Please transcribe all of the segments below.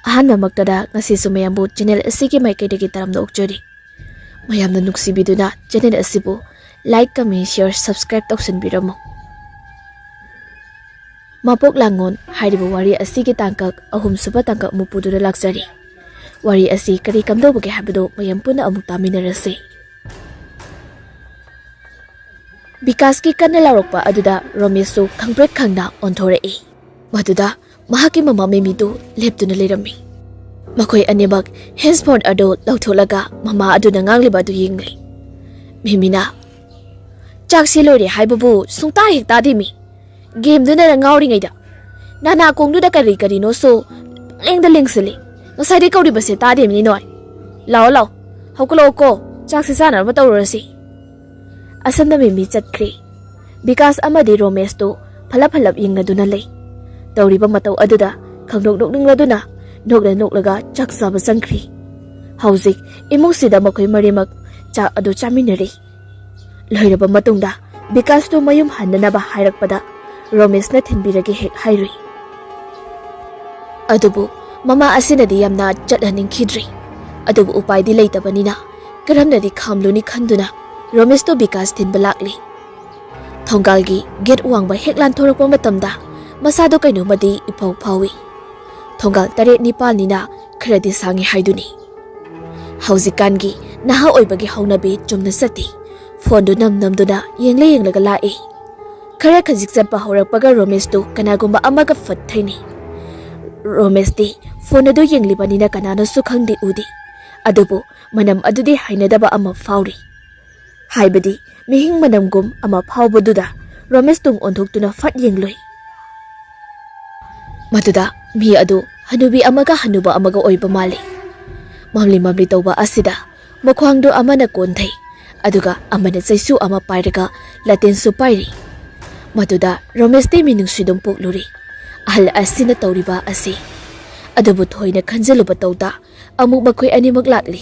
ꯑꯍꯥꯟꯕ ꯃꯛꯇꯗ ꯉꯁꯤꯁꯨ ꯃꯌꯥꯝꯕꯨ ꯆꯦꯅꯦꯜ ꯑꯁꯤꯒꯤ ꯃꯥꯏꯀꯩꯗꯒꯤ ꯇꯔꯝꯅ ꯑꯣꯛꯆꯔꯤ ꯃꯌꯥꯝꯅ ꯅꯨꯡꯁꯤꯕꯤꯗꯨꯅ ꯆꯦꯅꯦꯜ ꯑꯁꯤꯕꯨ ꯂꯥꯏꯛ ꯀꯃꯦꯟ ꯁꯦꯌꯔ ꯁꯕꯁꯀ꯭ꯔꯥꯏꯕ ꯇꯧꯁꯟꯕꯤꯔꯝꯃꯨ ꯃꯄꯣꯛ ꯂꯥꯡꯒꯣꯟ ꯍꯥꯏꯔꯤꯕ ꯋꯥꯔꯤ ꯑꯁꯤꯒꯤ ꯇꯥꯡꯀꯛ ꯑꯍꯨꯝꯁꯨꯕ ꯇꯥꯡꯀꯛ ꯃꯨꯄꯨꯗꯨꯗ ꯂꯥꯛꯆꯔꯤ ꯋꯥꯔꯤ ꯑꯁꯤ ꯀꯔꯤ ꯀꯝꯗꯧꯕꯒꯦ ꯍꯥꯏꯕꯗꯨ ꯃꯌꯥꯝ ꯄꯨꯟꯅ ꯑꯃꯨꯛ ꯇꯥꯃꯤꯟꯅꯔꯁꯤ ꯕꯤꯀꯥꯁꯀꯤ ꯀꯟꯅ ꯂꯥꯎꯔꯛꯄ ꯑꯗꯨꯗ ꯔꯣꯃꯦꯁꯁꯨ ꯈꯪꯄ꯭ꯔꯦꯛ ꯈꯪꯅ ꯑꯣꯟꯊꯣꯔꯛꯏ ꯃꯗꯨꯗ ꯃꯍꯥꯛꯀꯤ ꯃꯃꯥ ꯃꯦꯃꯤꯗꯨ ꯂꯦꯞꯇꯨꯅ ꯂꯩꯔꯝꯃꯤ ꯃꯈꯣꯏ ꯑꯅꯤꯃꯛ ꯍꯦꯟꯁꯐꯣꯟ ꯑꯗꯨ ꯂꯧꯊꯣꯛꯂꯒ ꯃꯃꯥ ꯑꯗꯨꯅ ꯉꯥꯡꯂꯤꯕ ꯑꯗꯨ ꯌꯦꯡꯂꯤ ꯃꯦꯃꯤꯅ ꯆꯥꯛꯁꯤ ꯂꯣꯏꯔꯦ ꯍꯥꯏꯕꯕꯨ ꯁꯨꯡꯇꯥ ꯍꯦꯛ ꯇꯥꯗꯦꯃꯤ ꯒꯦꯝꯗꯨꯅ ꯉꯥꯎꯔꯤꯉꯩꯗ ꯅꯥꯅꯥꯀꯣꯡꯗꯨꯗ ꯀꯔꯤ ꯀꯔꯤꯅꯣꯁꯨ ꯄꯪꯂꯦꯡꯗ ꯂꯦꯡꯁꯤꯜꯂꯤ ꯉꯁꯥꯏꯗꯩ ꯀꯧꯔꯤꯕꯁꯦ ꯇꯥꯗꯦꯃꯤ ꯅꯣꯏ ꯂꯥꯛꯑꯣ ꯂꯥꯛꯑꯣ ꯍꯧꯒꯠꯂꯛꯑꯣꯀꯣ ꯆꯥꯛꯁꯤ ꯆꯥꯅꯕ ꯇꯧꯔꯨꯔꯁꯤ ꯑꯁꯝꯅ ꯃꯦꯃꯤ ꯆꯠꯈ꯭ꯔꯦ ꯕꯤꯀꯥꯁ ꯑꯃꯗꯤ ꯔꯣꯃꯦꯁꯇꯨ ꯐꯂꯞ ꯐꯂꯞ ꯌꯦꯡꯅꯗꯨꯅ ꯂꯩ ꯇꯧꯔꯤꯕ ꯃꯇꯧ ꯑꯗꯨꯗ ꯈꯪꯗꯣꯛ ꯅꯣꯛꯅꯤꯡꯂꯗꯨꯅ ꯅꯣꯛꯂ ꯅꯣꯛꯂꯒ ꯆꯥꯛ ꯆꯥꯕ ꯆꯪꯈ꯭ꯔꯤ ꯍꯧꯖꯤꯛ ꯏꯃꯨꯡꯁꯤꯗ ꯃꯈꯣꯏ ꯃꯔꯤꯃꯛ ꯆꯥꯛ ꯑꯗꯨ ꯆꯥꯃꯤꯟꯅꯔꯤ ꯂꯣꯏꯔꯕ ꯃꯇꯨꯡꯗ ꯕꯤꯀꯥꯁꯇꯨ ꯃꯌꯨꯝ ꯍꯟꯅꯅꯕ ꯍꯥꯏꯔꯛꯄꯗ ꯔꯣꯃꯦꯁꯅ ꯊꯤꯟꯕꯤꯔꯒꯦ ꯍꯦꯛ ꯍꯥꯏꯔꯨꯏ ꯑꯗꯨꯕꯨ ꯃꯃꯥ ꯑꯁꯤꯅꯗꯤ ꯌꯥꯝꯅ ꯆꯠꯍꯟꯅꯤꯡꯈꯤꯗ꯭ꯔꯤ ꯑꯗꯨꯕꯨ ꯎꯄꯥꯏꯗꯤ ꯂꯩꯇꯕꯅꯤꯅ ꯀꯔꯝꯅꯗꯤ ꯈꯥꯝꯂꯨꯅꯤ ꯈꯟꯗꯨꯅ ꯔꯣꯃꯦꯁꯇꯣ ꯕꯤꯀꯥꯁ ꯊꯤꯟꯕ ꯂꯥꯛꯂꯤ ꯊꯣꯡꯒꯥꯜꯒꯤ ꯒꯦꯠ ꯋꯥꯡꯕ ꯍꯦꯛ ꯂꯥꯟꯊꯣꯔꯛꯄ ꯃꯇꯝꯗ ꯃꯁꯥꯗꯣ ꯀꯩꯅꯣꯃꯗꯤ ꯏꯐꯥꯎ ꯐꯥꯎꯏ ꯊꯣꯡꯒꯥꯜ 7-9ꯅꯤꯅ ꯈꯔꯗꯤ ꯁꯥꯡꯉꯤ ꯍꯥꯏꯗꯨꯅꯤ ꯍꯧꯖꯤꯛꯀꯥꯟꯒꯤ ꯅꯍꯥ ꯑꯣꯏꯕꯒꯤ ꯍꯧꯅꯕꯤ ꯆꯨꯝꯅ ꯆꯠꯇꯦ ꯐꯣꯟꯗꯨ ꯅꯝꯗꯨꯅ ꯌꯦꯡꯂꯒ ꯂꯥꯛꯏ खरा खजिक चप्पा होरकपगा रोमेश तो कनागुम्बा अमगा फत्थैनि रोमेश फोन अदु येंग्लिबनिना कनानसु खंगदि उदि अदुबु मनम अदुदि हाइनदबा अमा फाउरि हाइबदि मिहिंग मनमगुम अमा फाउबदुदा रोमेश तुंग ओंथोक्तुना फट येंग्लोइ मदुदा मी अदु हनुबी अमगा हनुबा अमगा ओइबा माले ममली तौबा असिदा मख्वांगदु अमना कोन्थै अदुगा अमना चैसु अमा पाइरगा लतेनसु पाइरि मदुदा रोमेश ते मिनुंगसिदुम पोक्लुरि अहल असिना तौरिबा असी अदुबु थोइना खंजलुबा तौदा अमुक मखोइ अनिमक लाटली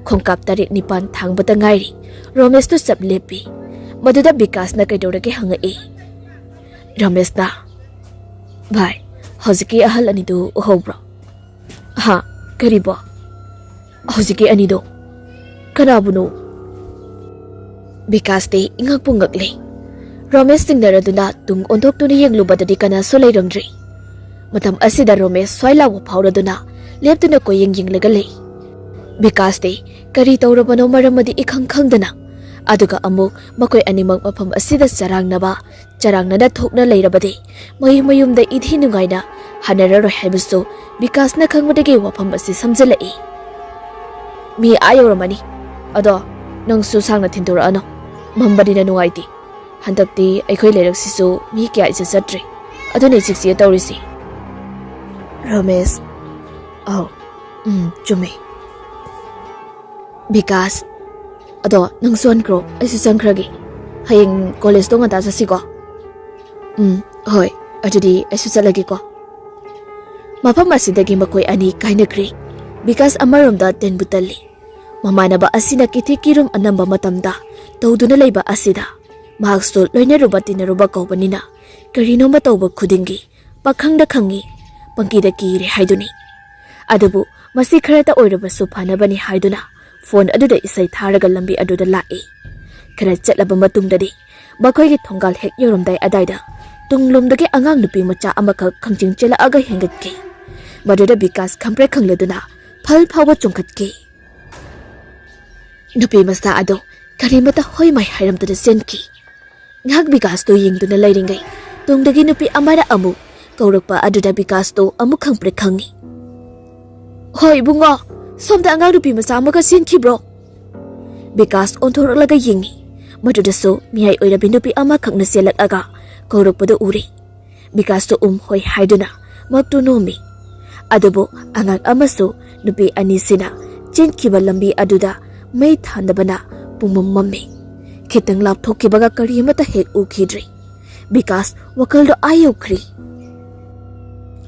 खोंकाप 9 थांगबता गाइरि रोमेश तो सब लेपि मदुदा विकास ना कैदौरगे हंगए रोमेश ना भाई हौजिकी अहल अनिदु उहौब्रो हा करिबो हौजिकी अनिदो कनाबुनो विकास ते इंगक पुंगकले रोमेश सिंगनरदुना तुंग ओंथोक्तुना येंगलुबददि कनासु लैरमद्रि मतम असिदा रोमेश स्वाइलाव फाउरदुना लेप्तुना कोयेंग येंगलगा लै विकास ते करी तौरबनो मरमदि इखंग खंगदना अदुगा अमुक मकोय अनिमक मफम असिदा चरांगनदा थोकना लैरबदि मयुमदा इधि नुगाइना हनररोय हाइबसु विकासना खंगबदगे वफम असि समजलई मी आयोरमनी अदो नंगसु सांगना थिंदुरानो मम्बदिना नुगाइति हंदक्ति अखोय लेरक्सिसु मी क्या इसे चट्रि अदुने सिक्सी तौरिसि रमेश औ चुमे विकास अदो नंग सोनक्रो ऐसे संख्रगे हयेंग कॉलेज तो ngata jasigo होय अदुदि ऐसे चलगे को मफम असिदगी मकोय अनि काइनक्रि विकास अमरमदा तेनबुतल्ली ममानबा असिना किथि किरुम अनंबा मतमदा तौदुना लैबा असिदा मार्क्सतो लोइनरुबा तिनरुबा कौबनिना करिनोमा तौबा खुदिंगी पखंगदा खंगी पंकीदा कीरे हाइदुनी अदुबु मसी खरता ओइरबसु फानबनी हाइदुना फोन अदुदा इसै थारगा लंबी अदुदा लाए खरा चटलबा मतुंगददि मखोइगे थोंगाल हेक योरमदाय अदाइदा तुंगलुमदगे अंगांग नुपी मचा अमखक खंजिंग चेलाअगा हेंगतके मदुदा विकास खंप्रे खंगलदुना फल फावबा चुंखतके नुपी मसा अदो करिमता होय माय हाइरमतदा सेनकी ngak विकास तो येंगदुना लैरिंगै तुंगदगी नुपी अमारा अमु कौरकपा अदुदा विकास तो अमु खंप्रे खंगी होय बुंगो सोमदा अंगांग नुपी मचा अमगा सेनखिब्रो विकास ओंथोरलगा येंगी मदुदसो मियाय ओइरबि नुपी अमा खंगना सेलकअगा कौरकपदो उरे विकास तो होय हाइदुना मक्तु नोमी अदुबो अंगांग अमसो नुपी अनिसिना चेनखिबा लंबी अदुदा मै थांदबना पुमम मम्मे खितंग लापथोकिबगा करिमता हेक उखिद्रि विकास वकलदो आयोख्रि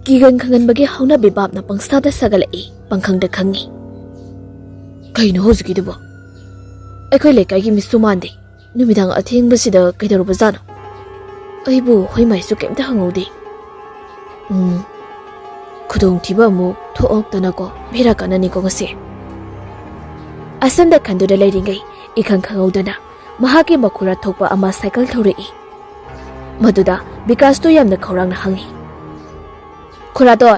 किगन खंगन बगे हौना बिबाबना पंगसादा सगलई पंखंगदा खंगी कइनो होजगिदबो अखोय लेकाइगी मिसु मानदे नुमिदांग अथेंगबसिदा कइदरबा जानो अइबु होइमाइसु केमता हंगौदे Kudong tiba mu thook tanako bhira kanani ko ngasi. Asanda khanduda leiringai ikhang khangaudana mahaki makura thokpa ama cycle thorei. Maduda Vikas to yamna khorang na hangi. Khurato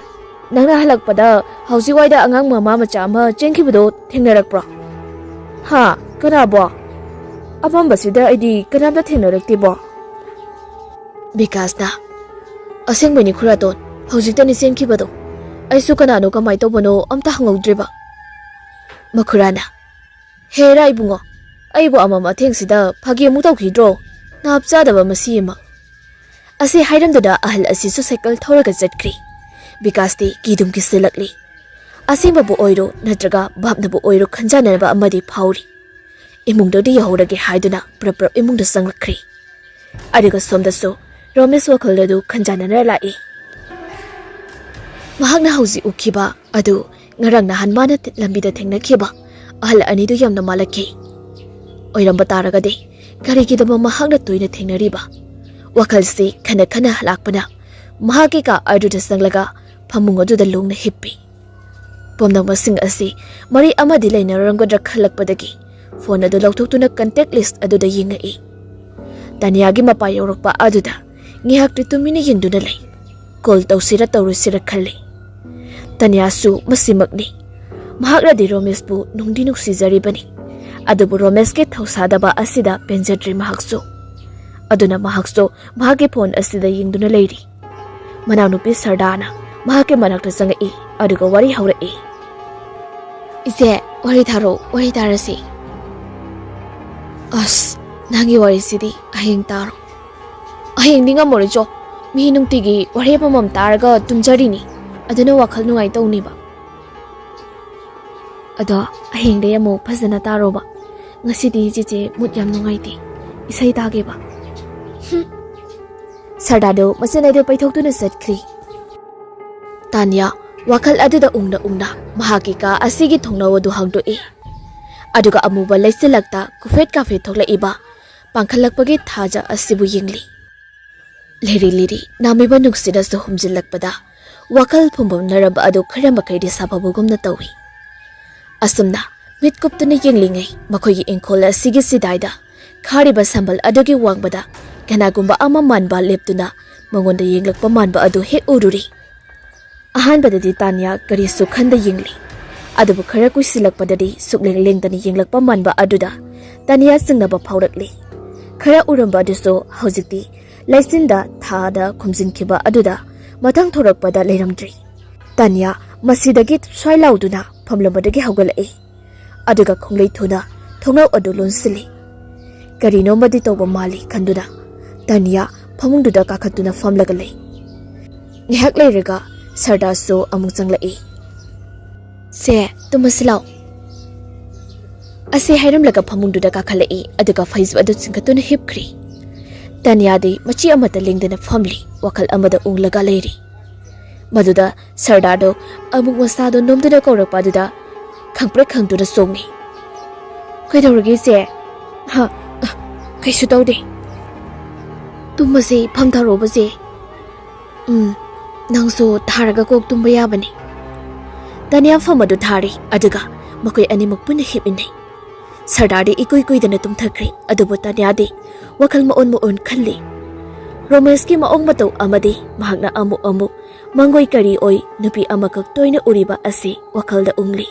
nangna halakpada hausi waida angang mama macha ama chenkhibdo thengnarakpro. Ha kanabo apambasida idi kanamda thengnaraktibo. Vikas na asengmani khurato hausitani chenkhibado aisu kanano kamai tobano amta hangaudriba. Makhurana Hera ibungo aibo amama thengsida phagi mu tawkhidro napchadaba masima. Asi hairamdada ahal asi su cycle thoraga chatkri. Vikas ti kidum kisilakli. Asingba bu oiro natraga babna bu oiro khanjanaba amadi phauri. Imungdo di yahorage haiduna prap imungda sanglakri. Adiga somdaso Romesh wakhaladu khanjanana lai. Mahakna hausi ukhiba adu ngarang na hanmana lambida thengnakhiba ahal anidu yamna malakhi. Oiramba taragade karigidaba mahakna toina thengnariba. Wakalsi khana halakpana mahaki ka aduda sanglaga phamung aduda lungna hippi. Pomnang masing asi mari amadi lainaranggodra khalakpadagi phone adu lauthotuna contact list aduda yingai. Tanyagi mapa yorokpa aduda ngihakti tumini yingduna lay. Call tawsira tawrusira khalli. Tanyasu masimakni. Mahakra di Romesh bu nungdi nuksizaribani. Adubu Romesh ke thausadaba asida penjadri mahaksu. Aduna mahakso mahake phone asida yingduna leiri. Mananupi Sardana mahake manakta sangai aduga wari haurai. Ise wari tarasi. As nangi wari sidi ahing taro. Ahing ninga morijo mi nungtigi wari pamam taraga tumjari ni aduna wakhal nungai tawniba. Ado ahing de amu phajana taroba ngasidi jeje mut yam nungai ti isai tageba. Sardado masanaido paithokduna satkri. Tanya wakal aduda ungna mahaki ka asigi thongnawadu hangdoi. Aduga amuba laisilakta kufet cafe thoklaiba pangkhalakpagi thaja asibu yingli. Liri namiba nuksida su humjilakpada wakal phumbam naraba adu khara makaidi sababugumna tawi. Asumna mitkuptuna yinglingai makhogi engkhola asigi sidaida khariba sambal adugi wangbada kanagumba ama manba leptuna mangonda yenglakpa manba adu he ururi. Ahanbadadi Tanya kari sukhanda yingli. Adubu khara kuisilakpadadi sukleng-lengdani yenglakpa manba aduda Tanya singnaba phaurakli. Khara uramba aduso haujikti laisinda thada khumjinkhiba aduda mathang thorakpada leiramdri. Tanya masidagi swailauduna phamlambadagi haugalai. Aduga khonglei thuna thongnau adu lonsili. Karino madi toba mali khanduna Tanya phamungduda kakhatuna famlagalai. Ngihak leiraga Sardaso amung changlai. Se tumasilaw. Ase hairamlaga phamungduda kakhalai aduga faizu adu chingkatuna hipkri. Tanya di machi amata lengdana famli wakal amada unglaga leiri. Maduda Sardado amung wasado nomduna kaurakpa aduda khangpre khangduna songi. Kaidawrage se? Ha kaisu tawde. Tumase phamtharobase. Nangso tharaga kok tumba yabani. Tanya famadu thari aduga makoi animak puna hipinai. Sardade ikoi-koidana tumthakri adubu Tanyade wakal maon khalli. Romesh ki maong matau amadi mahakna amu mangoi kari oi nupi amakak toina uriba asi wakalda ungli.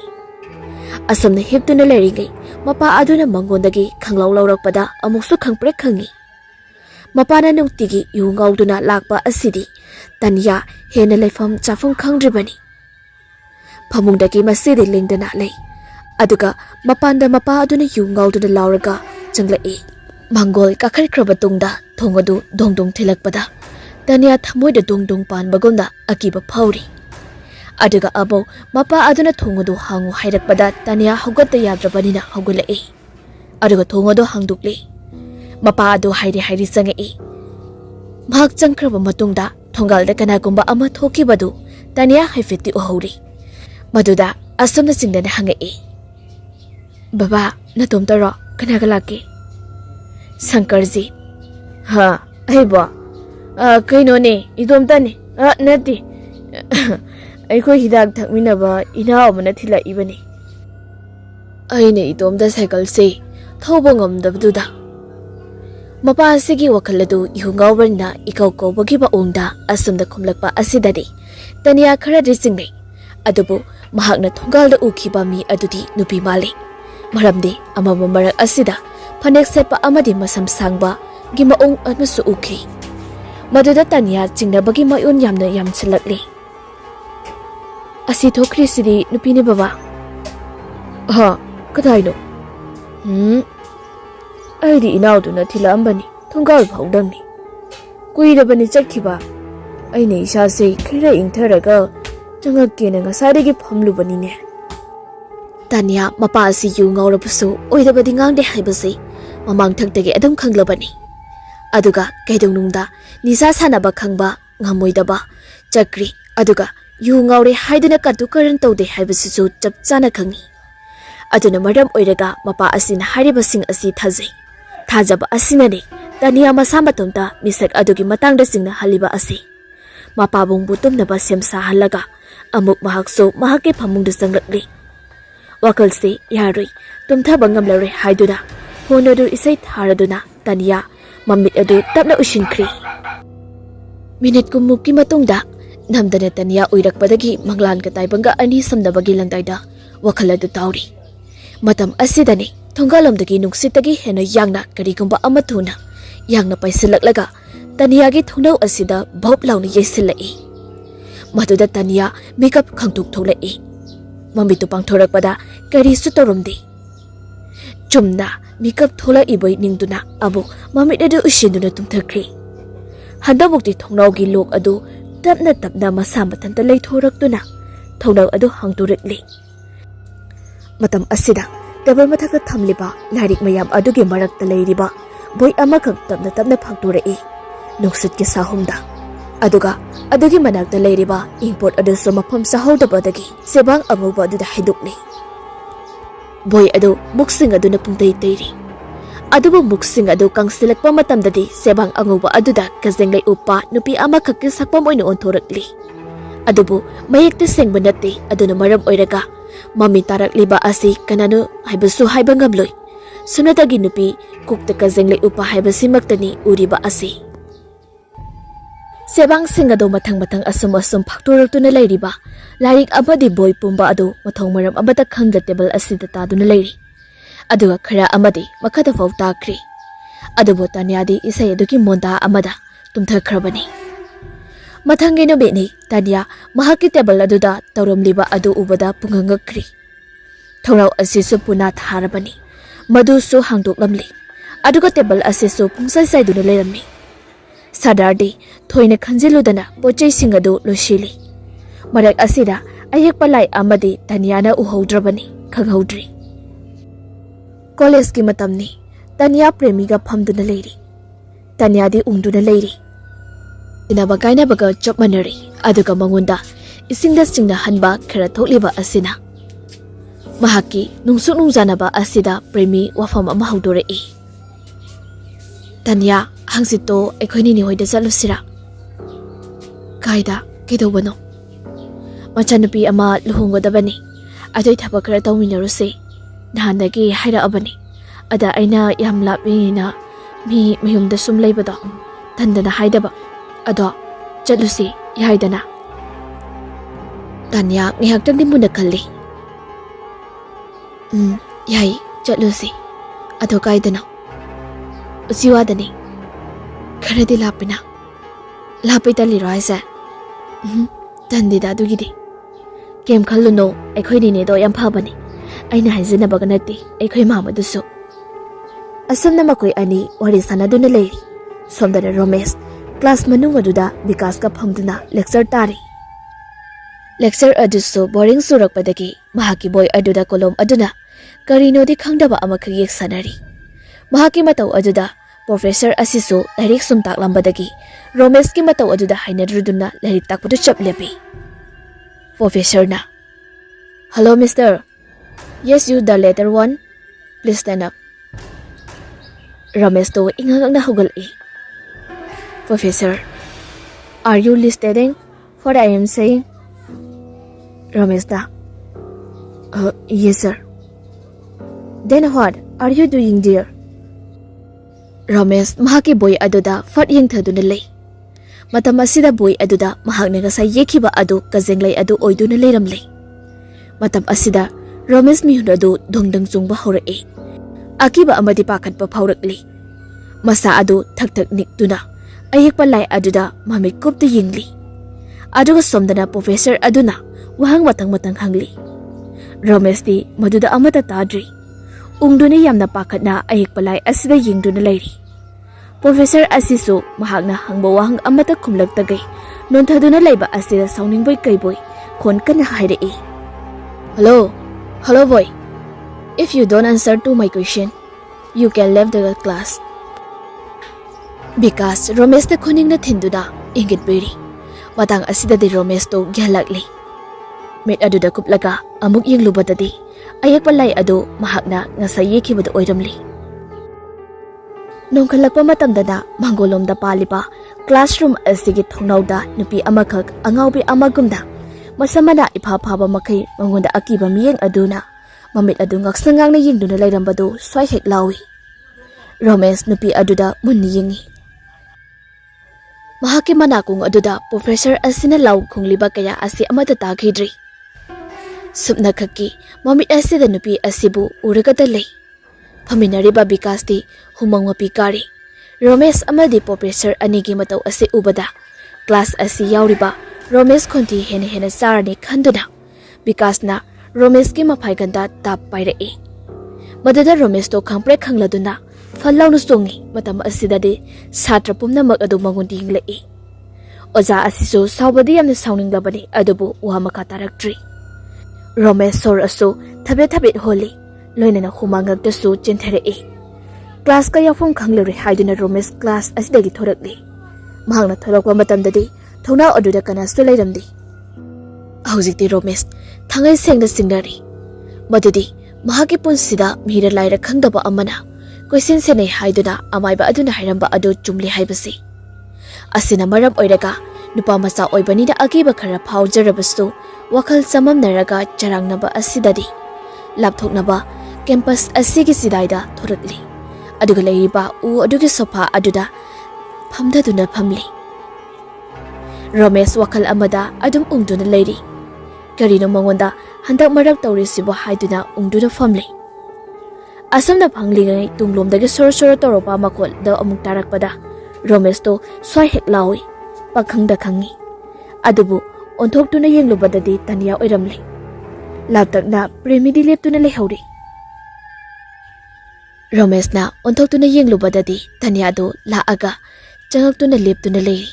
Asamna hiptuna leiringai mapa aduna mangondagi khanglaw lawrakpada amuksu khangpre khangi. Mapana nungtigi yungauduna lakpa asidi Tanya hena leifam chafung khangdribani. Phamungdagi masidi lengdana lei. Aduga mapanda mapa aduna yungauduna lawraga changlai. Mangol kakharkraba tungda thongadu dongdong thilakpada Tanya thamoida dongdong panbagomda akiba phauri. Aduga abo mapa aduna thongadu hangu hairakpada Tanya hogatta yadrabanina hogulai. Aduga thongadu hangdukli. Mapa adu hairi sangai. Mahak changkraba matungda thongalda kanagumba ama thokibadu Tanya haifeti uhori. Maduda asomna singdana hangai. Baba natomtaro kanaga laki. Sankarji. Ha, aiba. Kaino ne, idomta ne. Nati. ꯑꯩꯈꯣꯏ ꯍꯤꯗꯥꯛ ꯊꯛꯃꯤꯟꯅꯕ ꯏꯅꯥꯎ ꯑꯃꯅ ꯊꯤꯜꯂꯛꯏꯕꯅꯤ. ꯑꯩꯅ ꯏꯇꯣꯝꯗ ꯁꯥꯏꯀꯜꯁꯦ ꯊꯧꯕ ꯉꯝꯗꯕꯗꯨꯗ. ꯃꯄꯥ ꯑꯁꯤꯒꯤ ꯋꯥꯈꯜ ꯑꯗꯨ ꯏꯍꯨ ꯉꯥꯎꯕꯅ ꯏꯀꯧ ꯀꯧꯕꯒꯤ ꯃꯑꯣꯡꯗ ꯑꯁꯨꯝꯅ ꯈꯨꯝꯂꯛꯄ ꯑꯁꯤꯗꯗꯤ ꯇꯅꯤꯌꯥ ꯈꯔꯗꯤ ꯆꯤꯡꯅꯩ. ꯑꯗꯨꯕꯨ ꯃꯍꯥꯛꯅ ꯊꯣꯡꯒꯥꯜꯗ ꯎꯈꯤꯕ ꯃꯤ ꯑꯗꯨꯗꯤ ꯅꯨꯄꯤ ꯃꯥꯜꯂꯤ. ꯃꯔꯝꯗꯤ ꯑꯃꯝꯕ ꯃꯔꯛ ꯑꯁꯤꯗ ꯐꯅꯦꯛ ꯁꯦꯠꯄ ꯑꯃꯗꯤ ꯃꯁꯝ ꯁꯥꯡꯕꯒꯤ ꯃꯑꯣꯡ ꯑꯃꯁꯨ ꯎꯈꯤ. ꯃꯗꯨꯗ ꯇꯅꯤꯌꯥ ꯆꯤꯡꯅꯕꯒꯤ ꯃꯌꯣꯟ ꯌꯥꯝꯅ ꯌꯥꯝꯁꯤꯜꯂꯛꯂꯤ. ꯑꯁꯤ ꯊꯣꯛꯈ꯭ꯔꯤꯁꯤꯗꯤ ꯅꯨꯄꯤꯅꯤ ꯕꯕꯥ. ꯀꯗꯥꯏꯅꯣ? ꯑꯩꯗꯤ ꯏꯅꯥꯎꯗꯨꯅ ꯊꯤꯜꯂꯛꯑꯝꯕꯅꯤ. ꯊꯣꯡꯒꯥꯜ ꯐꯥꯎꯗꯪꯅꯤ. ꯀꯨꯏꯔꯕꯅꯤ ꯆꯠꯈꯤꯕ. ꯑꯩꯅ ꯏꯁꯥꯁꯦ ꯈꯔ ꯏꯪꯊꯔꯒ ꯆꯪꯉꯛꯀꯦꯅ ꯉꯁꯥꯏꯗꯒꯤ ꯐꯝꯂꯨꯕꯅꯤꯅꯦ. ꯇꯅꯤꯌꯥ ꯃꯄꯥ ꯑꯁꯤ ꯌꯨ ꯉꯥꯎꯔꯕꯁꯨ ꯑꯣꯏꯗꯕꯗꯤ ꯉꯥꯡꯗꯦ ꯍꯥꯏꯕꯁꯤ ꯃꯃꯥꯡꯊꯛꯇꯒꯤ ꯑꯗꯨꯝ ꯈꯪꯂꯕꯅꯤ. ꯑꯗꯨꯒ ꯀꯩꯗꯧꯅꯨꯡꯗ ꯅꯤꯁꯥ ꯁꯥꯟꯅꯕ ꯈꯪꯕ ꯉꯝꯃꯣꯏꯗꯕ ꯆꯀ꯭ꯔꯤ ꯑꯗꯨꯒ ꯌꯨ ꯉꯥꯎꯔꯦ ꯍꯥꯏꯗꯨꯅ ꯀꯇꯨ ꯀꯔꯟ ꯇꯧꯗꯦ ꯍꯥꯏꯕꯁꯤꯁꯨ ꯆꯞ ꯆꯥꯅ ꯈꯪꯏ. ꯑꯗꯨꯅ ꯃꯔꯝ ꯑꯣꯏꯔꯒ ꯃꯄꯥ ꯑꯁꯤꯅ ꯍꯥꯏꯔꯤꯕꯁꯤꯡ ꯑꯁꯤ ꯊꯥꯖꯩ. ꯊꯥꯖꯕ ꯑꯁꯤꯅꯅꯤ ꯇꯅꯤꯌꯥ ꯃꯁꯥ ꯃꯇꯣꯝꯇ ꯃꯤꯁꯛ ꯑꯗꯨꯒꯤ ꯃꯇꯥꯡꯗ ꯆꯤꯡꯅꯍꯜꯂꯤꯕ ꯑꯁꯤ. ꯃꯄꯥꯕꯨꯡꯕꯨ ꯇꯨꯝꯅꯕ ꯁꯦꯝ ꯁꯥꯍꯜꯂꯒ ꯑꯃꯨꯛ ꯃꯍꯥꯛꯁꯨ ꯃꯍꯥꯛꯀꯤ ꯐꯃꯨꯡꯗ ꯆꯪꯂꯛꯂꯤ. ꯋꯥꯈꯜꯁꯤ ꯌꯥꯔꯣꯏ, ꯇꯨꯝꯊꯕ ꯉꯝꯂꯔꯣꯏ ꯍꯥꯏꯗꯨꯅ ꯐꯣꯟ ꯑꯗꯨ ꯏꯁꯩ ꯊꯥꯔꯗꯨꯅ ꯇꯅꯤꯌꯥ ꯃꯃꯤꯠ ꯑꯗꯨ ꯇꯞꯅ ꯎꯏꯁꯤꯟꯈ꯭ꯔꯤ. ꯃꯤꯅꯤꯠ ꯀꯨꯟꯃꯨꯛꯀꯤ ꯃꯇꯨꯡꯗ ꯅꯝꯗꯅ ꯇꯅꯤꯌꯥ ꯎꯏꯔꯛꯄꯗꯒꯤ ꯃꯪꯂꯥꯟꯒ ꯇꯥꯏꯕꯪꯒ ꯑꯅꯤ ꯁꯝꯅꯕꯒꯤ ꯂꯪꯗꯥꯏꯗ ꯋꯥꯈꯜ ꯑꯗꯨ ꯇꯥꯎꯔꯤ. ꯃꯇꯝ ꯑꯁꯤꯗꯅꯤ ꯊꯣꯡꯒꯥꯜꯂꯣꯝꯗꯒꯤ ꯅꯨꯡꯁꯤꯠꯇꯒꯤ ꯍꯦꯟꯅ ꯌꯥꯡꯅ ꯀꯔꯤꯒꯨꯝꯕ ꯑꯃ ꯊꯨꯅ ꯌꯥꯡꯅ ꯄꯥꯏꯁꯤꯜꯂꯛꯂꯒ ꯇꯅꯤꯌꯥꯒꯤ ꯊꯣꯡꯅꯥꯎ ꯑꯁꯤꯗ ꯚꯣꯞ ꯂꯥꯎꯅ ꯌꯩꯁꯤꯜꯂꯛꯏ. ꯃꯗꯨꯗ ꯇꯅꯤꯌꯥ ꯃꯤꯀꯞ ꯈꯪꯇꯣꯛ ꯊꯣꯛꯂꯛꯏ. ꯃꯃꯤꯠꯇꯨ ꯄꯥꯡꯊꯣꯔꯛꯄꯗ ꯀꯔꯤꯁꯨ ꯇꯧꯔꯝꯗꯦ. ꯆꯨꯝꯅ ꯃꯤꯀꯞ ꯊꯣꯛꯂꯛꯏꯕꯣꯏ ꯅꯤꯡꯗꯨꯅ ꯑꯃꯨꯛ ꯃꯃꯤꯠ ꯑꯗꯨ ꯎꯏꯁꯤꯟꯗꯨꯅ ꯇꯨꯝꯊꯈ꯭ꯔꯤ. ꯍꯟꯗꯛꯃꯨꯛꯇꯤ ꯊꯣꯡꯅꯥꯎꯒꯤ ꯂꯣꯛ ꯑꯗꯨ ꯇꯞꯅ ꯇꯞꯅ ꯃꯁꯥ ꯃꯊꯟꯇ ꯂꯩꯊꯣꯔꯛꯇꯨꯅ ꯊꯣꯡꯅꯥꯎ ꯑꯗꯨ ꯍꯥꯡꯗꯣꯔꯛꯂꯤ. ꯃꯇꯝ ꯑꯁꯤꯗ ꯇꯦꯕꯜ ꯃꯊꯛꯇ ꯊꯝꯂꯤꯕ ꯂꯥꯏꯔꯤꯛ ꯃꯌꯥꯝ ꯑꯗꯨꯒꯤ ꯃꯔꯛꯇ ꯂꯩꯔꯤꯕ ꯕꯣꯏ ꯑꯃꯈꯛ ꯇꯞꯅ ꯇꯞꯅ ꯐꯥꯛꯇꯣꯔꯛꯏ ꯅꯨꯡꯁꯤꯠꯀꯤ ꯁꯥꯍꯨꯝꯗ. ꯑꯗꯨꯒ ꯑꯗꯨꯒꯤ ꯃꯅꯥꯛꯇ ꯂꯩꯔꯤꯕ ꯏꯪꯄꯣꯠ ꯑꯗꯨꯁꯨ ꯃꯐꯝ ꯆꯥꯍꯧꯗꯕꯗꯒꯤ ꯆꯦꯕꯥꯡ ꯑꯉꯧꯕ ꯑꯗꯨꯗ ꯍꯩꯗꯣꯛꯂꯤ. ꯕꯣꯏ ꯑꯗꯨ ꯃꯨꯛꯁꯤꯡ ꯑꯗꯨꯅ ꯄꯨꯡꯇꯩ ꯇꯩꯔꯤ. ꯑꯗꯨꯕꯨ ꯃꯨꯛꯁꯤꯡ ꯑꯗꯨ ꯀꯪꯁꯤꯜꯂꯛꯄ ꯃꯇꯝꯗꯗꯤ ꯆꯦꯕꯥꯡ ꯑꯉꯧꯕ ꯑꯗꯨꯗ ꯀꯖꯦꯡꯂꯩ ꯎꯞꯄ ꯅꯨꯄꯤ ꯑꯃꯈꯛꯀꯤ ꯁꯛꯐꯝ ꯑꯣꯏꯅ ꯑꯣꯟꯊꯣꯔꯛꯂꯤ. ꯑꯗꯨꯕꯨ ꯃꯌꯦꯛꯇ ꯁꯦꯡꯕ ꯅꯠꯇꯦ. ꯑꯗꯨꯅ ꯃꯔꯝ ꯑꯣꯏꯔꯒ ꯃꯃꯤ ꯇꯥꯔꯛꯂꯤꯕ ꯑꯁꯤ ꯀꯅꯥꯅꯣ ꯍꯥꯏꯕꯁꯨ ꯍꯥꯏꯕ ꯉꯝꯂꯣꯏ. ꯁꯨꯞꯅꯇꯒꯤ ꯅꯨꯄꯤ ꯀꯣꯛꯇ ꯀꯖꯦꯡꯂꯩ ꯎꯞꯄ ꯍꯥꯏꯕꯁꯤꯃꯛꯇꯅꯤ ꯎꯔꯤꯕ ꯑꯁꯤ. ꯆꯦꯕꯥꯡꯁꯤꯡ ꯑꯗꯨ ꯃꯊꯪ ꯃꯊꯪ ꯑꯁꯨꯝ ꯐꯥꯛꯇꯣꯔꯛꯇꯨꯅ ꯂꯩꯔꯤꯕ ꯂꯥꯏꯔꯤꯛ ꯑꯃꯗꯤ ꯕꯣꯏ ꯄꯨꯝꯕ ꯑꯗꯨ ꯃꯊꯣꯡ ꯃꯔꯝ ꯑꯃꯠꯇ ꯈꯪꯗ ꯇꯦꯕꯜ ꯑꯁꯤꯗ ꯇꯥꯗꯨꯅ ꯂꯩꯔꯤ. ꯑꯗꯨꯒ ꯈꯔ ꯑꯃꯗꯤ ꯃꯈꯥꯗ ꯐꯥꯎ ꯇꯥꯈ꯭ꯔꯤ. ꯑꯗꯨꯕꯨ ꯇꯅꯤꯌꯥꯗꯤ ꯏꯁꯩ ꯑꯗꯨꯒꯤ ꯃꯣꯟꯗꯥ ꯑꯃꯗ ꯇꯨꯝꯊꯈ꯭ꯔꯕꯅꯤ. ꯃꯊꯪꯒꯤ ꯅꯨꯃꯤꯠꯅꯤ ꯇꯅꯤꯌꯥ ꯃꯍꯥꯛꯀꯤ ꯇꯦꯕꯜ ꯑꯗꯨꯗ ꯇꯧꯔꯝꯂꯤꯕ ꯑꯗꯨ ꯎꯕꯗ ꯄꯨꯡꯉꯛ-ꯉꯛꯈ꯭ꯔꯤ. ꯊꯣꯡꯅꯥꯎ ꯑꯁꯤꯁꯨ ꯄꯨꯅꯥ ꯊꯥꯔꯕꯅꯤ. ꯃꯗꯨꯁꯨ ꯍꯥꯡꯗꯣꯛꯂꯝꯂꯤ. ꯑꯗꯨꯒ ꯇꯦꯕꯜ ꯑꯁꯤꯁꯨ ꯄꯨꯡꯆꯥꯏ ꯆꯥꯏꯗꯨꯅ ꯂꯩꯔꯝꯃꯤ. ꯁꯥꯗꯥꯔꯗꯤ ꯊꯣꯏꯅ ꯈꯟꯖꯤꯜꯂꯨꯗꯅ ꯄꯣꯠꯆꯩꯁꯤꯡ ꯑꯗꯨ ꯂꯣꯏꯁꯤꯜꯂꯤ. ꯃꯔꯛ ꯑꯁꯤꯗ ꯑꯌꯦꯛꯄ ꯂꯥꯏ ꯑꯃꯗꯤ ꯇꯅꯤꯌꯥꯅ ꯎꯍꯧꯗ꯭ꯔꯕꯅꯤ, ꯈꯪꯍꯧꯗ꯭ꯔꯤ. ꯀꯣꯂꯦꯖꯀꯤ ꯃꯇꯝꯅꯤ. ꯇꯅꯤꯌꯥ ꯄ꯭ꯔꯦꯃꯤꯒ ꯐꯝꯗꯨꯅ ꯂꯩꯔꯤ. ꯇꯅꯤꯌꯥꯗꯤ ꯎꯪꯗꯨꯅ ꯂꯩꯔꯤ. ꯇꯤꯟꯅꯕ ꯀꯥꯏꯅꯕꯒ ꯆꯞ ꯃꯥꯟꯅꯔꯤ. ꯑꯗꯨꯒ ꯃꯉꯣꯟꯗ ꯏꯁꯤꯡꯗ ꯆꯤꯡꯅꯍꯟꯕ ꯈꯔ ꯊꯣꯛꯂꯤꯕ ꯑꯁꯤꯅ ꯃꯍꯥꯛꯀꯤ ꯅꯨꯡꯁꯨꯛ ꯅꯨꯡꯖꯥꯅꯕ ꯑꯁꯤꯗ ꯄ꯭ꯔꯦꯃꯤ ꯋꯥꯐꯝ ꯑꯃ ꯍꯧꯗꯣꯔꯛꯏ. ꯇꯅꯤꯌꯥ, ꯍꯪꯆꯤꯠꯇꯣ ꯑꯩꯈꯣꯏ ꯅꯤꯅꯦ ꯍꯣꯏꯗ ꯆꯠꯂꯨꯁꯤꯔꯥ? ꯀꯥꯏꯗ? ꯀꯩꯗꯧꯕꯅꯣ? ꯃꯆꯥꯅꯨꯄꯤ ꯑꯃ ꯂꯨꯍꯣꯡꯒꯗꯕꯅꯤ. ꯑꯗꯨꯏ ꯊꯕꯛ ꯈꯔ ꯇꯧꯃꯤꯟꯅꯔꯨꯁꯤ. ꯅꯍꯥꯟꯗꯒꯤ ꯍꯥꯏꯔꯛꯑꯕꯅꯤ. ꯑꯗ ꯑꯩꯅ ꯌꯥꯝ ꯂꯥꯞꯄꯤꯅ ꯃꯤ ꯃꯌꯨꯝꯗ ꯁꯨꯝ ꯂꯩꯕꯗꯣ ꯇꯟꯗꯅ ꯍꯥꯏꯗꯕ. ꯑꯗꯣ ꯆꯠꯂꯨꯁꯤ ꯌꯥꯏꯗꯅ? ꯇꯅꯤꯌꯥ ꯉꯥꯏꯍꯥꯛꯇꯪꯗꯤ ꯃꯨꯟꯅ ꯈꯜꯂꯤ. ꯌꯥꯏ, ꯆꯠꯂꯨꯁꯤ. ꯑꯗꯣ ꯀꯥꯏꯗꯅꯣ? ꯎꯆꯤꯋꯥꯗꯅꯤ. ꯈꯔꯗꯤ ꯂꯥꯞꯄꯤꯅ. ꯂꯥꯞꯄꯤ ꯇꯜꯂꯤꯔꯣ ꯍꯥꯏꯁꯦ? ꯇꯟꯗꯦꯗ ꯑꯗꯨꯒꯤꯗꯤ. ꯀꯩꯝ ꯈꯜꯂꯨꯅꯣ, ꯑꯩꯈꯣꯏ ꯅꯤꯅꯦꯗꯣ ꯌꯥꯝ ꯐꯕꯅꯤ. ꯑꯩꯅ ꯍꯥꯏꯖꯅꯕꯒ ꯅꯠꯇꯦ, ꯑꯩꯈꯣই ꯃꯥꯃꯗꯨꯁꯨ. ꯑꯁꯨꯝꯅ ꯃꯈꯣꯏ ꯑꯅꯤ ꯋꯥꯔꯤ ꯁꯥꯟꯅꯗꯨꯅ ꯂꯩꯔꯤ. ꯁꯣꯝꯗꯅ ꯔꯣꯃꯦꯁ ꯀ꯭ꯂꯥꯁ ꯃꯅꯨꯡ ꯑꯗꯨꯗ ꯕꯤꯀꯥꯁꯀ ꯐꯝꯗꯨꯅ ꯂꯦꯛꯆꯔ ꯇꯥꯔꯤ. ꯂꯦꯛꯆꯔ ꯑꯗꯨꯁꯨ ꯕꯣꯔꯤꯡ ꯆꯨꯔꯛꯄꯗꯒꯤ ꯃꯍꯥꯛꯀꯤ ꯕꯣꯏ ꯑꯗꯨꯗ ꯀꯣꯂꯣꯝ ꯑꯗꯨꯅ ꯀꯔꯤꯅꯣꯗꯤ ꯈꯪꯗꯕ ꯑꯃꯈꯛ ꯌꯦꯛꯁꯟꯅꯔꯤ. ꯃꯍꯥꯛꯀꯤ ꯃꯇꯧ ꯑꯗꯨꯗ ꯄ꯭ꯔꯣꯐꯦꯁꯔ ꯑꯁꯤꯁꯨ ꯂꯥꯏꯔꯤꯛ ꯁꯨꯝ ꯇꯥꯛꯂꯝꯕꯗꯒꯤ ꯔꯣꯃꯦꯁꯀꯤ ꯃꯇꯧ ꯑꯗꯨꯗ ꯍꯩꯅꯗ꯭ꯔꯗꯨꯅ ꯂꯥꯏꯔꯤꯛ ꯇꯥꯛꯄꯗꯨ ꯆꯞ ꯂꯦꯞꯄꯤ. ꯄ꯭ꯔꯣꯐꯦꯁꯔꯅ, "Hello, mister. Yes, you the later one. Please stand up." Ramesh to ingangna haugal'i. "Professor, are you listening what I am saying?" Rameshna. Yes, sir. Then what are you doing there? Ramesh mahaki boy aduda fat yengthaduna lay. Matam asida boy aduda mahakna ngasai yekhiba adu kajenglai adu oiduna leiramlay. Matam asida Ramesh mihun adu dongdang chungba horae. Akiba amadi pakhatpa phaurakli. Masa adu thak niktuna ayekpa lai aduda mamit kupta yengli. Aduga somdana professor aduna wahang matang hangli. Ramesh di maduda amata tadri. Ungduna yamna pakhatna ayekpa lai asida yengduna lairi. Professor asisu mahakna hangba wahang amata khumlaktagay nonthaduna laiba asida sauningboy kaiboy khon kana hairae. Hello boy. If you don't answer to my question, you can leave the class. Because Ramesh the khoning na thinduna ingit beri. Matang asida di Ramesh to gyalakli. Met aduda kuplaga amuk yenglubadadi ayekpa lai adu mahakna ngasai yekhibadu oiramli. Nongkhalakpa matamdana mangolomda paliba classroom asigi thongnauda nupi amakhak angaubi amagumda masamana iphapaba makai mangonda akiba miyeng aduna mamit adu ngaksangang na yengduna lairambadu swai hek lawi. Ramesh nupi aduda munni yengi. Mahaki manakung aduda professor asina law khungliba kaya asi amata taghidri. Subna khaki mamit asida nupi asibu uragada lay. Paminariba bikasti humang mapikari. Ramesh amadi professor anigi mataw asi ubada. Class asi yauriba Ramesh konti hena sarani khanduna. Bikas na Ramesh ki mapaiganda tap pairae. Madada Ramesh to khangpre khangladuna fallau nu songi matam asida de satra pumna mak adu mangundi hinglai. Oja asiso saubadi yamna sauninglabani adubu uhamaka taraktrි. Ramesh sor aso thabet holi. Loinana humangak dasu chentharae. Class ka yafong khanglori haiduna Ramesh class asidagi thorakli. Mahangna thorakwa matamdadi thona aduda kanastu lairamdi. Haujikti Ramesh thangai sengda singnari. Madudi mahaki punsida mira laira khangdaba amana question senai haiduna amaiba aduna hairamba adu chumli haibasi. Asina maram oiraga nupa macha oibani da agiba khara phaujarabstu wakhal samamnaraga charangnaba asidadi lapthoknaba campus asigi sidaida thorakli. Aduga leiriba u adugi sofa aduda phamdaduna phamli. Ramesh wakhal amada adum ungduna leiri. Karino mangonda handak marak tawrisibo haiduna ungduna phamli. Asamna phanglingai tunglomdagi sor toropa makol da amuk tarakpada Ramesh to swai hek lawi pakhangda khangi. Adubu onthokduna yenglubadadi tanya oiramli. Laptakna premidi leptuna lehauri. Ramesh na onthokduna yenglubadadi tanya do laaga changaktuna leptuna leiri.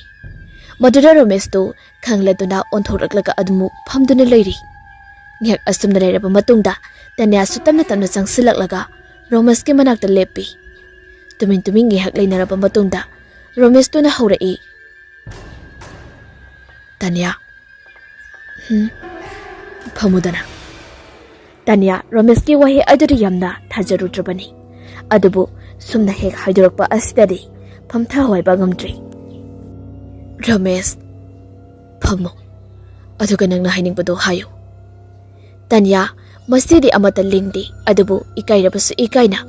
Madura Ramesh to khangladuna onthoraklaga admu phamduna leiri. Ngek asumna leiraba matungda tanya sutamna tamna changsilaklaga Ramesh ke manakta lepi. Tumin ngehak leinaraba matungda Ramesh to na haurai. Tanya. Phamudana. Tanya Ramesh ki wahi aduri yamna thajarudrabani. Adubu sumna hek haidurakpa asidadi phamtha hoiba ngamdri. Ramesh phamu aduga nangna hainingbadu hayo. Tanya masidi amata lingdi adubu ikairabasu ikaina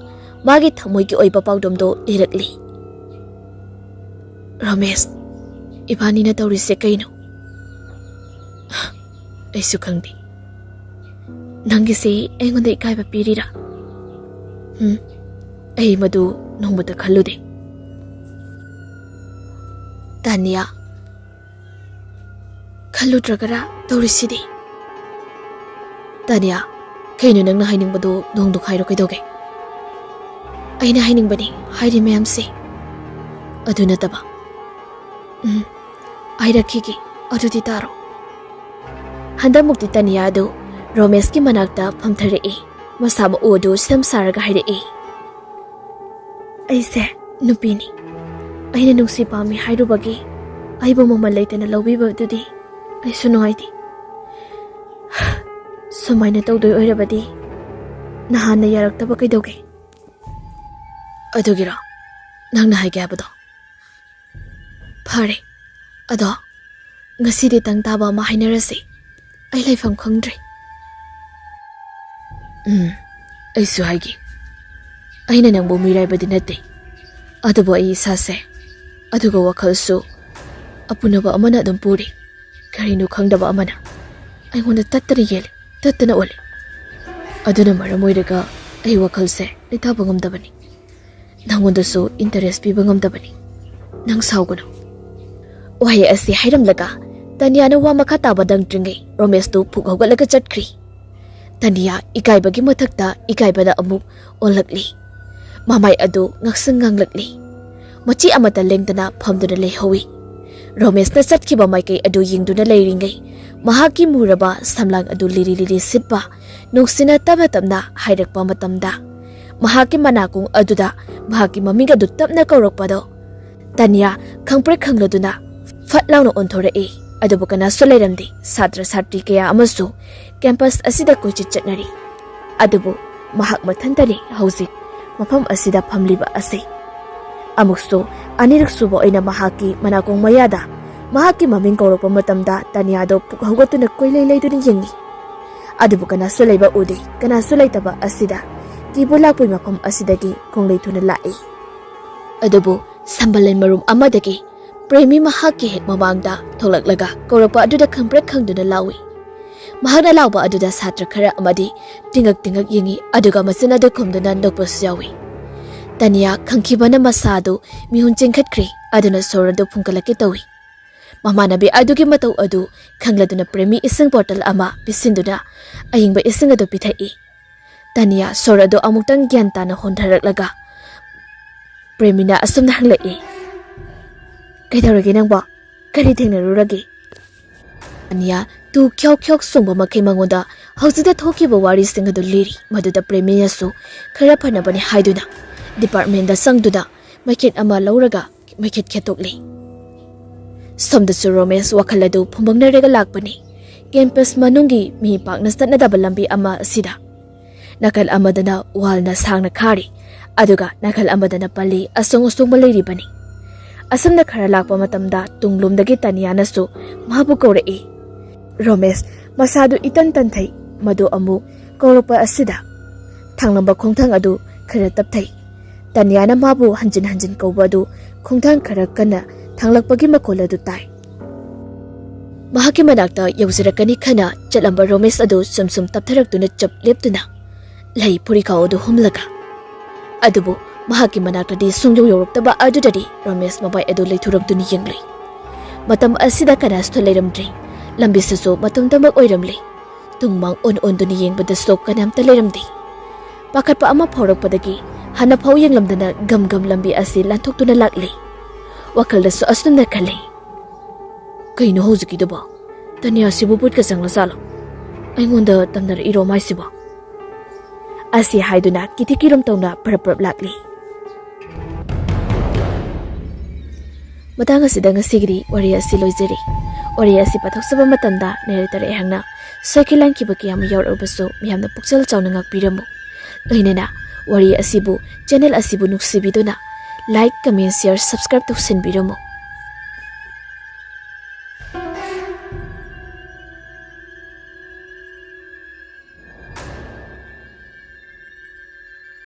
magi thamoigi oiba pawdomdo lirakli. Ramesh ibani na tawrise kaino. Aisu khangdi. Nangisi aingonda ikaiba pirira. Ai madu nongmata khallude. Tanya khalludragara tawrisidi. Tanya kaino nangna hainingbadu nongdu khairo kaidoge. Aina hainingbani hairi mayamse. Adu nataba. Airakhigi adudi taro. Handamukti Tanya adu Ramesh ki manakta phamtharei. Masama udu samsaraga hairei. Aise nupini. Aina nungsi pami hairubagi aibu mama leitana lawbibadudi aisu nungaiti. Sumaina tawdoi oirabadi nahana yaraktaba kaidoge. Adugira nangna haige habado. Phare ado ngasidi tangtaba ma hainarasi. ꯑꯩ ꯂꯩꯐꯝ ꯈꯪꯗ꯭ꯔꯦ꯫ ꯑꯩꯁꯨ ꯍꯥꯏꯒꯦ, ꯑꯩꯅ ꯅꯪꯕꯨ ꯃꯤꯔꯥꯏꯕꯗꯤ ꯅꯠꯇꯦ, ꯑꯗꯨꯕꯨ ꯑꯩ ꯏꯁꯥꯁꯦ ꯑꯗꯨꯒ ꯋꯥꯈꯜꯁꯨ ꯑꯄꯨꯅꯕ ꯑꯃꯅ ꯑꯗꯨꯝ ꯄꯨꯔꯤ꯫ ꯀꯔꯤꯅꯣ ꯈꯪꯗꯕ ꯑꯃꯅ ꯑꯩꯉꯣꯟꯗ ꯇꯠꯇꯅ ꯌꯦꯜꯂꯤ, ꯇꯠꯇꯅ ꯑꯣꯜꯂꯤ꯫ ꯑꯗꯨꯅ ꯃꯔꯝ ꯑꯣꯏꯔꯒ ꯑꯩ ꯋꯥꯈꯜꯁꯦ ꯂꯩꯇꯥꯕ ꯉꯝꯗꯕꯅꯤ, ꯅꯪꯉꯣꯟꯗꯁꯨ ꯏꯟꯇꯔꯦꯁ ꯄꯤꯕ ꯉꯝꯗꯕꯅꯤ꯫ ꯅꯪ ꯁꯥꯎꯒꯅꯨ꯫ ꯋꯥꯍꯩ ꯑꯁꯤ ꯍꯥꯏꯔꯝꯂꯒ ꯇꯅꯤꯌꯥꯅ ꯋꯥ ꯃꯈꯥ ꯇꯥꯕꯗꯪꯇ꯭ꯔꯤꯉꯩ ꯔꯣꯃꯦꯁꯇꯨ ꯐꯨꯛ ꯍꯧꯒꯠꯂꯒ ꯆꯠꯈ꯭ꯔꯤ꯫ ꯇꯅꯤꯌꯥ ꯏꯀꯥꯏꯕꯒꯤ ꯃꯊꯛꯇ ꯏꯀꯥꯏꯕꯗ ꯑꯃꯨꯛ ꯑꯣꯜꯂꯛꯂꯤ꯫ ꯃꯃꯥꯏ ꯑꯗꯨ ꯉꯛꯁꯪ ꯉꯥꯡꯂꯛꯂꯤ꯫ ꯃꯆꯤ ꯑꯃꯠꯇ ꯂꯦꯡꯗꯅ ꯐꯝꯗꯨꯅ ꯂꯩꯍꯧꯏ꯫ ꯔꯣꯃꯦꯁꯅ ꯆꯠꯈꯤꯕ ꯃꯥꯏꯀꯩ ꯑꯗꯨ ꯌꯦꯡꯗꯨꯅ ꯂꯩꯔꯤꯉꯩ ꯃꯍꯥꯛꯀꯤ ꯃꯨꯔꯕ ꯁꯝꯂꯥꯡ ꯑꯗꯨ ꯂꯤꯔꯤ ꯂꯤꯔꯤ ꯁꯤꯠꯄ ꯅꯨꯡꯁꯤꯠꯅ ꯇꯞꯅ ꯇꯞꯅ ꯍꯥꯏꯔꯛꯄ ꯃꯇꯝꯗ ꯃꯍꯥꯛꯀꯤ ꯃꯅꯥꯀꯣꯡ ꯑꯗꯨꯗ ꯃꯍꯥꯛꯀꯤ ꯃꯃꯤꯡ ꯑꯗꯨ ꯇꯞꯅ ꯀꯧꯔꯛꯄꯗꯣ ꯇꯅꯤꯌꯥ ꯈꯪꯄ꯭ꯔꯦꯛ ꯈꯪꯂꯗꯨꯅ ꯐꯠ ꯂꯥꯎꯅ ꯑꯣꯟꯊꯣꯔꯛꯏ꯫ ꯑꯗꯨꯕꯨ ꯀꯅꯥꯁꯨ ꯂꯩꯔꯝꯗꯦ꯫ ꯁꯥꯇ꯭ꯔ ꯁꯥꯇ꯭ꯔꯤ ꯀꯌꯥ ꯑꯃꯁꯨ ꯀꯦꯝꯄꯁ ꯑꯁꯤꯗ ꯀꯣꯏꯆꯠ ꯆꯠꯅꯔꯤ꯫ ꯑꯗꯨꯕꯨ ꯃꯍꯥꯛ ꯃꯊꯟꯇꯅꯤ ꯍꯧꯖꯤꯛ ꯃꯐꯝ ꯑꯁꯤꯗ ꯐꯝꯂꯤꯕ ꯑꯁꯤ꯫ ꯑꯃꯨꯛꯁꯨ ꯑꯅꯤꯔꯛ ꯁꯨꯕ ꯑꯣꯏꯅ ꯃꯍꯥꯛꯀꯤ ꯃꯅꯥꯀꯣꯡ ꯃꯌꯥꯗ ꯃꯍꯥꯛꯀꯤ ꯃꯃꯤꯡ ꯀꯧꯔꯛꯄ ꯃꯇꯝꯗ ꯇꯅꯤꯌꯥꯗꯣ ꯄꯨꯛ ꯍꯧꯒꯠꯇꯨꯅ ꯀꯣꯏꯂꯩ ꯂꯩꯗꯨꯅ ꯌꯦꯡꯉꯤ꯫ ꯑꯗꯨꯕꯨ ꯀꯅꯥꯁꯨ ꯂꯩꯕ ꯎꯗꯦ꯫ ꯀꯅꯥꯁꯨ ꯂꯩꯇꯕ ꯑꯁꯤꯗ ꯀꯤꯕꯨ ꯂꯥꯛꯄꯒꯤ ꯃꯐꯝ ꯑꯁꯤꯗꯒꯤ ꯈꯣꯡꯂꯩ ꯊꯨꯅ ꯂꯥꯛꯏ꯫ ꯑꯗꯨꯕꯨ ꯁꯝꯕꯜꯂꯩ ꯃꯔꯨꯝ ꯑꯃꯗꯒꯤ ꯄ꯭ꯔꯦꯃꯤ ꯃꯍꯥꯛꯀꯤ ꯍꯦꯛ ꯃꯃꯥꯡꯗ ꯊꯣꯛꯂꯛꯂꯒ ꯀꯧꯔꯛꯄ ꯑꯗꯨꯗ ꯈꯪꯄ꯭ꯔꯦꯛ ꯈꯪꯗꯨꯅ ꯂꯥꯎꯏ꯫ ꯃꯍꯥꯛꯅ ꯂꯥꯎꯕ ꯑꯗꯨꯗ ꯁꯥꯇ꯭ꯔ ꯈꯔ ꯑꯃꯗꯤ ꯇꯤꯡꯉꯛ ꯇꯤꯡꯉꯛ ꯌꯦꯡꯉꯤ, ꯑꯗꯨꯒ ꯃꯆꯤꯟ ꯑꯗꯨ ꯈꯨꯝꯗꯨꯅ ꯅꯣꯛꯄꯁꯨ ꯌꯥꯎꯏ꯫ ꯇꯅꯤꯌꯥ ꯈꯪꯈꯤꯕꯅ ꯃꯁꯥ ꯑꯗꯨ ꯃꯤꯍꯨꯟ ꯆꯦꯟꯈꯠꯈ꯭ꯔꯦ, ꯑꯗꯨꯅ ꯁꯣꯔ ꯑꯗꯨ ꯐꯨꯡꯀꯠꯂꯛꯀꯦ ꯇꯧꯏ꯫ ꯃꯃꯥꯟꯅꯕꯤ ꯑꯗꯨꯒꯤ ꯃꯇꯧ ꯑꯗꯨ ꯈꯪꯂꯗꯨꯅ ꯄ꯭ꯔꯦꯃꯤ ꯏꯁꯤꯡ ꯕꯣꯇꯜ ꯑꯃ ꯄꯤꯁꯤꯟꯗꯨꯅ ꯑꯏꯪꯕ ꯏꯁꯤꯡ ꯑꯗꯨ ꯄꯤꯊꯛꯏ꯫ ꯇꯅꯤꯌꯥ ꯁꯣꯔ ꯑꯗꯨ ꯑꯃꯨꯛꯇꯪ ꯒ꯭ꯌꯥꯟ ꯇꯥꯅ ꯍꯣꯟꯊꯔꯛꯂꯒ ꯄ꯭ꯔꯦꯃꯤꯅ ꯑꯁꯨꯝꯅ ꯍꯪꯂꯛꯏ, "ꯀꯩꯗꯧꯔꯒꯦ ꯅꯪꯕꯣ? ꯀꯔꯤ ꯊꯦꯡꯅꯔꯨꯔꯒꯦ?" ꯇꯅꯤꯌꯥ ꯇꯨ ꯈ꯭ꯌꯥꯎ ꯈ꯭ꯌꯥꯎ ꯁꯣꯡꯕ ꯃꯈꯩ ꯃꯉꯣꯟꯗ ꯍꯧꯖꯤꯛꯇ ꯊꯣꯛꯈꯤꯕ ꯋꯥꯔꯤꯁꯤꯡ ꯑꯗꯨ ꯂꯤꯔꯤ꯫ ꯃꯗꯨꯗ ꯄ꯭ꯔꯦꯃꯤꯅꯁꯨ ꯈꯔ ꯐꯅꯕꯅꯤ ꯍꯥꯏꯗꯨꯅ ꯗꯤꯄꯥꯔꯠꯃꯦꯟꯗ ꯆꯪꯗꯨꯅ ꯃꯩꯈꯦꯠ ꯑꯃ ꯂꯧꯔꯒ ꯃꯩꯈꯦꯠ ꯈꯦꯠꯇꯣꯛꯂꯤ꯫ ꯁꯣꯝꯗꯁꯨ ꯔꯣꯃꯦꯁ ꯋꯥꯈꯜ ꯑꯗꯨ ꯐꯨꯝꯕꯪꯅꯔꯒ ꯂꯥꯛꯄꯅꯤ꯫ ꯀꯦꯝꯄꯁ ꯃꯅꯨꯡꯒꯤ ꯃꯤ ꯄꯥꯛꯅ ꯆꯠꯅꯗꯕ ꯂꯝꯕꯤ ꯑꯃ ꯑꯁꯤꯗ ꯅꯥꯀꯜ ꯑꯃꯗꯅ ꯋꯥꯜꯅ ꯁꯥꯡꯅ ꯈꯥꯔꯤ, ꯑꯗꯨꯒ ꯅꯥꯀꯜ ꯑꯃꯗꯅ ꯄꯜꯂꯤ ꯑꯁꯣꯡ ꯑꯁꯣꯡꯕ ꯂꯩꯔꯤꯕꯅꯤ꯫ ꯑꯁꯨꯝꯅ ꯈꯔ ꯂꯥꯛꯄ ꯃꯇꯝꯗ ꯇꯨꯡꯂꯣꯝꯗꯒꯤ ꯇꯅꯤꯌꯥꯅꯁꯨ ꯃꯍꯥꯛꯄꯨ ꯀꯧꯔꯛꯏ꯫ ꯔꯣꯃꯦꯁ ꯃꯁꯥꯗꯨ ꯏꯇꯟ ꯇꯟꯊꯩ꯫ ꯃꯗꯨ ꯑꯃꯨꯛ ꯀꯧꯔꯛꯄ ꯑꯁꯤꯗ ꯊꯥꯡꯂꯝꯕ ꯈꯣꯡꯊꯥꯡ ꯑꯗꯨ ꯈꯔ ꯇꯞꯊꯩ꯫ ꯇꯅꯤꯌꯥꯅ ꯃꯥꯕꯨ ꯍꯟꯖꯤꯟ ꯍꯟꯖꯤꯟ ꯀꯧꯕ ꯑꯗꯨ ꯈꯣꯡꯊꯥꯡ ꯈꯔ ꯀꯟꯅ ꯊꯥꯡꯂꯛꯄꯒꯤ ꯃꯈꯣꯜ ꯑꯗꯨ ꯇꯥꯏ꯫ ꯃꯍꯥꯛꯀꯤ ꯃꯅꯥꯛꯇ ꯌꯧꯖꯔꯛꯀꯅꯤ ꯈꯟꯅ ꯆꯠꯂꯝꯕ ꯔꯣꯃꯦꯁ ꯑꯗꯨ ꯁꯨꯝ ꯁꯨꯝ ꯇꯞꯊꯔꯛꯇꯨꯅ ꯆꯞ ꯂꯦꯞꯇꯨꯅ ꯂꯩ ꯐꯨꯔꯤꯈꯥꯎ ꯑꯗꯨ ꯍꯨꯝꯂꯒ, ꯑꯗꯨꯕꯨ ꯃꯍꯥꯛꯀꯤ ꯃꯅꯥꯛꯇꯗꯤ ꯁꯨꯡꯌꯧ ꯌꯧꯔꯛꯇꯕ ꯑꯗꯨꯗꯗꯤ ꯔꯣꯃꯦꯁ ꯃꯃꯥꯏ ꯑꯗꯨ ꯂꯩꯊꯨꯔꯛꯇꯨꯅ ꯌꯦꯡꯂꯤ꯫ ꯃꯇꯝ ꯑꯁꯤꯗ ꯀꯅꯥꯁꯨ ꯂꯩꯔꯝꯗ꯭ꯔꯤ꯫ ꯂꯝꯕꯤꯁꯤꯁꯨ ꯃꯇꯨꯝꯇꯃꯛ ꯑꯣꯏꯔꯝꯂꯤ꯫ ꯇꯨꯡꯃꯥꯡ ꯑꯣꯟ ꯑꯣꯟꯗꯨꯅ ꯌꯦꯡꯕꯗꯁꯨ ꯀꯅꯥꯝꯇ ꯂꯩꯔꯝꯗꯦ꯫ ꯄꯥꯈꯠꯄ ꯑꯃ ꯐꯥꯎꯔꯛꯄꯗꯒꯤ ꯍꯥꯟꯅꯐꯥꯎ ꯌꯦꯡꯂꯝꯗꯅ ꯒꯝ ꯒꯝ ꯂꯝꯕꯤ ꯑꯁꯤ ꯂꯥꯟꯊꯣꯛꯇꯨꯅ ꯂꯥꯛꯂꯤ꯫ ꯋꯥꯈꯜꯗꯁꯨ ꯑꯁꯨꯝꯅ ꯈꯜꯂꯤ, "ꯀꯩꯅꯣ ꯍꯧꯖꯤꯛꯀꯤꯗꯨꯕꯣ? ꯇꯅꯤꯌꯥꯁꯤꯕꯨ ꯕꯨꯠꯀ ꯆꯪꯂꯖꯥꯠꯂꯣ? ꯑꯩꯉꯣꯟꯗ ꯇꯝꯅꯔꯛꯏꯔꯣ ꯃꯥꯏꯁꯤꯕꯣ?" ꯑꯁꯤ ꯍꯥꯏꯗꯨꯅ ꯀꯤꯊꯤ ꯀꯤꯔꯨꯝ ꯇꯧꯅ ꯄ꯭ꯔꯞ ꯄ꯭ꯔꯞ ꯂꯥꯛꯂꯤ꯫ ꯃꯇꯥꯡ ꯑꯁꯤꯗ ꯉꯁꯤꯒꯤꯗꯤ ꯋꯥꯔꯤ ꯑꯁꯤ ꯂꯣꯏꯖꯔꯤ꯫ ꯋꯥꯔꯤ ꯑꯁꯤ ꯄꯥꯊꯣꯛꯆꯕ ꯃꯇꯝꯗ ꯅꯦꯔꯦꯇꯔ ꯑꯩꯍꯥꯛꯅ ꯁꯣꯏꯈꯤ ꯂꯥꯟꯈꯤꯕ ꯀꯌꯥ ꯑꯃ ꯌꯥꯎꯔꯛꯑꯕꯁꯨ ꯃꯌꯥꯝꯅ ꯄꯨꯛꯆꯦꯜ ꯆꯥꯎꯅ ꯉꯥꯛꯄꯤꯔꯝꯃꯨ꯫ ꯂꯣꯏꯅꯅ ꯋꯥꯔꯤ ꯑꯁꯤꯕꯨ ꯆꯦꯅꯦꯜ ꯑꯁꯤꯕꯨ ꯅꯨꯡꯁꯤꯕꯤꯗꯨꯅ ꯂꯥꯏꯛ, ꯀꯃꯦꯟ, ꯁꯤꯌꯔ, ꯁꯕꯁꯀ꯭ꯔꯥꯏꯕ ꯇꯧꯁꯤꯟꯕꯤꯔꯝꯃꯨ꯫